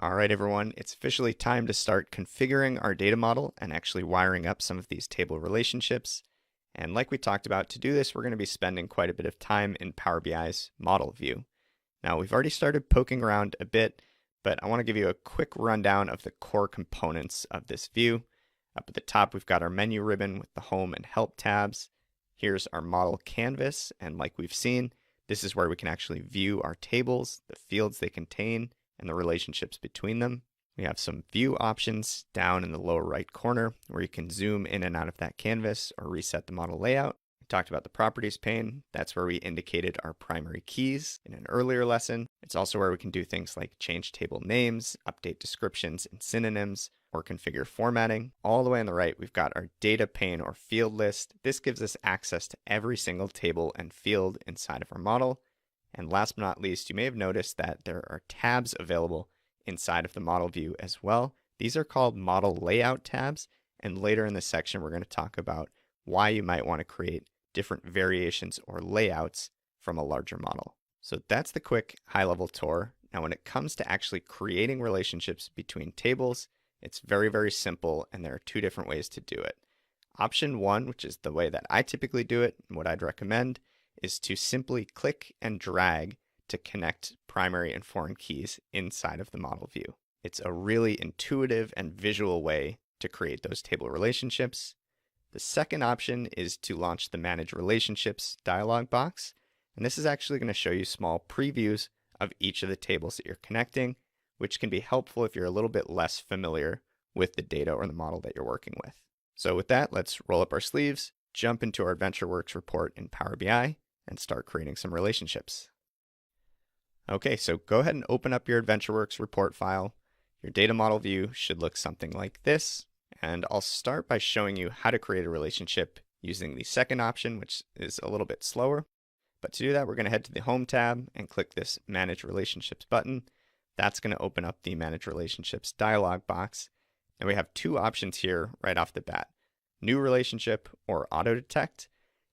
All right, everyone, it's officially time to start configuring our data model and actually wiring up some of these table relationships. And like we talked about, to do this, we're going to be spending quite a bit of time in Power BI's model view. Now, we've already started poking around a bit, but I want to give you a quick rundown of the core components of this view. Up at the top, we've got our menu ribbon with the Home and Help tabs. Here's our model canvas, and like we've seen, this is where we can actually view our tables, the fields they contain, and the relationships between them. We have some view options down in the lower right corner where you can zoom in and out of that canvas or reset the model layout. We talked about the properties pane. That's where we indicated our primary keys in an earlier lesson. It's also where we can do things like change table names, update descriptions and synonyms, or configure formatting. All the way on the right, we've got our data pane or field list. This gives us access to every single table and field inside of our model. And last but not least, you may have noticed that there are tabs available inside of the model view as well. These are called model layout tabs. And later in this section, we're going to talk about why you might want to create different variations or layouts from a larger model. So that's the quick high-level tour. Now, when it comes to actually creating relationships between tables, it's very, very simple, and there are two different ways to do it. Option one, which is the way that I typically do it, and what I'd recommend, is to simply click and drag to connect primary and foreign keys inside of the model view. It's a really intuitive and visual way to create those table relationships. The second option is to launch the Manage Relationships dialog box, and this is actually going to show you small previews of each of the tables that you're connecting, which can be helpful if you're a little bit less familiar with the data or the model that you're working with. So with that, let's roll up our sleeves, jump into our AdventureWorks report in Power BI, and start creating some relationships. Okay, so go ahead and open up your AdventureWorks report file. Your data model view should look something like this, and I'll start by showing you how to create a relationship using the second option, which is a little bit slower. But to do that, we're going to head to the Home tab and click this Manage Relationships button. That's going to open up the Manage Relationships dialog box. And we have two options here right off the bat: New Relationship or Auto Detect.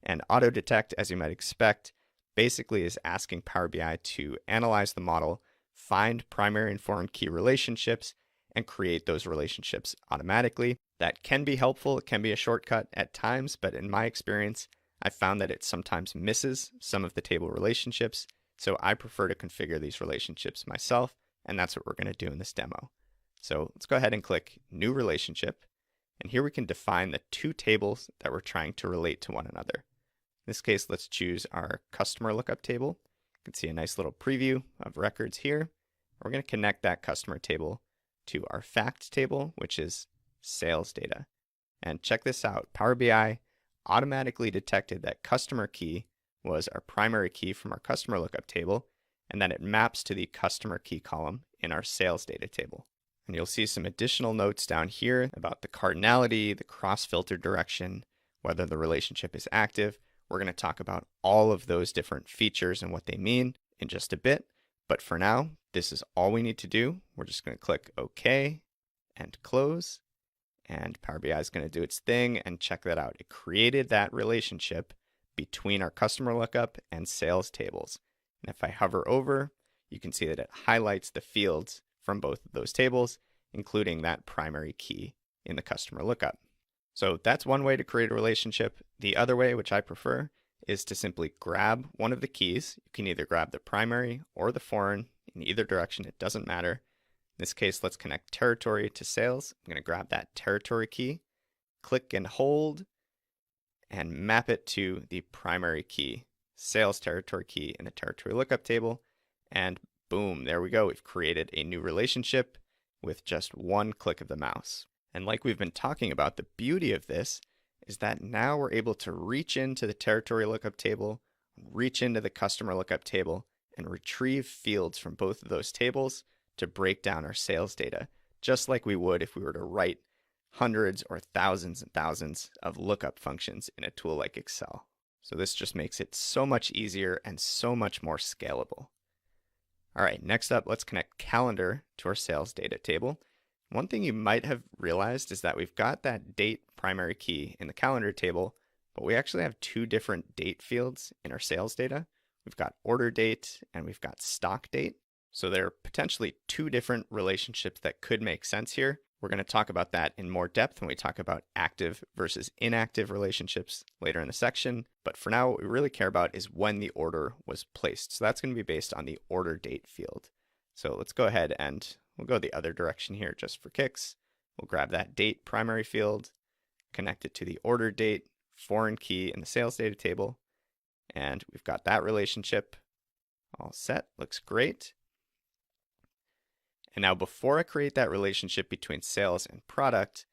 And Auto Detect, as you might expect, basically is asking Power BI to analyze the model, find primary and foreign key relationships, and create those relationships automatically. That can be helpful. It can be a shortcut at times, but in my experience, I found that it sometimes misses some of the table relationships. So I prefer to configure these relationships myself, and that's what we're going to do in this demo. So let's go ahead and click New Relationship. And here we can define the two tables that we're trying to relate to one another. In this case, let's choose our customer lookup table. You can see a nice little preview of records here. We're going to connect that customer table to our fact table, which is sales data. And check this out. Power BI automatically detected that customer key was our primary key from our customer lookup table, and that it maps to the customer key column in our sales data table. And you'll see some additional notes down here about the cardinality, the cross-filter direction, whether the relationship is active. We're going to talk about all of those different features and what they mean in just a bit. But for now, this is all we need to do. We're just going to click OK and close. And Power BI is going to do its thing and check that out. It created that relationship between our customer lookup and sales tables. And if I hover over, you can see that it highlights the fields from both of those tables, including that primary key in the customer lookup. So that's one way to create a relationship. The other way, which I prefer, is to simply grab one of the keys. You can either grab the primary or the foreign. In either direction, it doesn't matter. In this case, let's connect territory to sales. I'm going to grab that territory key, click and hold, and map it to the primary key, sales territory key in the territory lookup table. And boom, there we go. We've created a new relationship with just one click of the mouse. And like we've been talking about, the beauty of this is that now we're able to reach into the territory lookup table, reach into the customer lookup table, and retrieve fields from both of those tables to break down our sales data, just like we would if we were to write hundreds or thousands and thousands of lookup functions in a tool like Excel. So this just makes it so much easier and so much more scalable. All right, next up, let's connect calendar to our sales data table. One thing you might have realized is that we've got that date primary key in the calendar table, but we actually have two different date fields in our sales data. We've got order date and we've got stock date. So there are potentially two different relationships that could make sense here. We're going to talk about that in more depth when we talk about active versus inactive relationships later in the section. But for now, what we really care about is when the order was placed. So that's going to be based on the order date field. So let's go ahead and we'll go the other direction here just for kicks. We'll grab that date primary field, connect it to the order date foreign key in the sales data table, and we've got that relationship all set. Looks great. And now before I create that relationship between sales and product,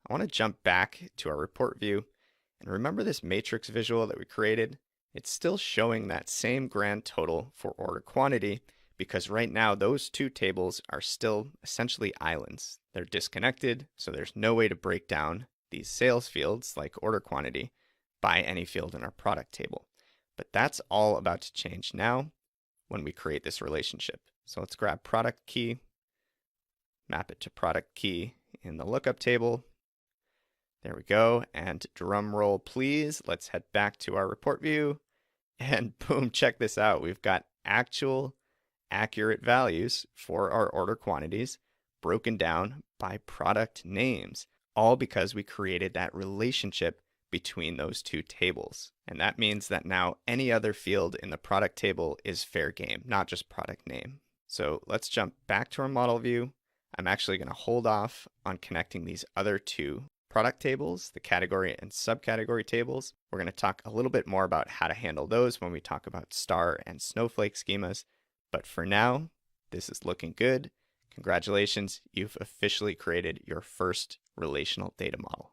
I want to jump back to our report view. And remember this matrix visual that we created? It's still showing that same grand total for order quantity because right now those two tables are still essentially islands. They're disconnected, so there's no way to break down these sales fields like order quantity by any field in our product table. But that's all about to change now when we create this relationship. So let's grab product key, map it to product key in the lookup table. There we go. And drum roll, please. Let's head back to our report view. And boom, check this out. We've got actual accurate values for our order quantities broken down by product names, all because we created that relationship between those two tables. And that means that now any other field in the product table is fair game, not just product name. So let's jump back to our model view. I'm actually going to hold off on connecting these other two product tables, the category and subcategory tables. We're going to talk a little bit more about how to handle those when we talk about star and snowflake schemas. But for now, this is looking good. Congratulations, you've officially created your first relational data model.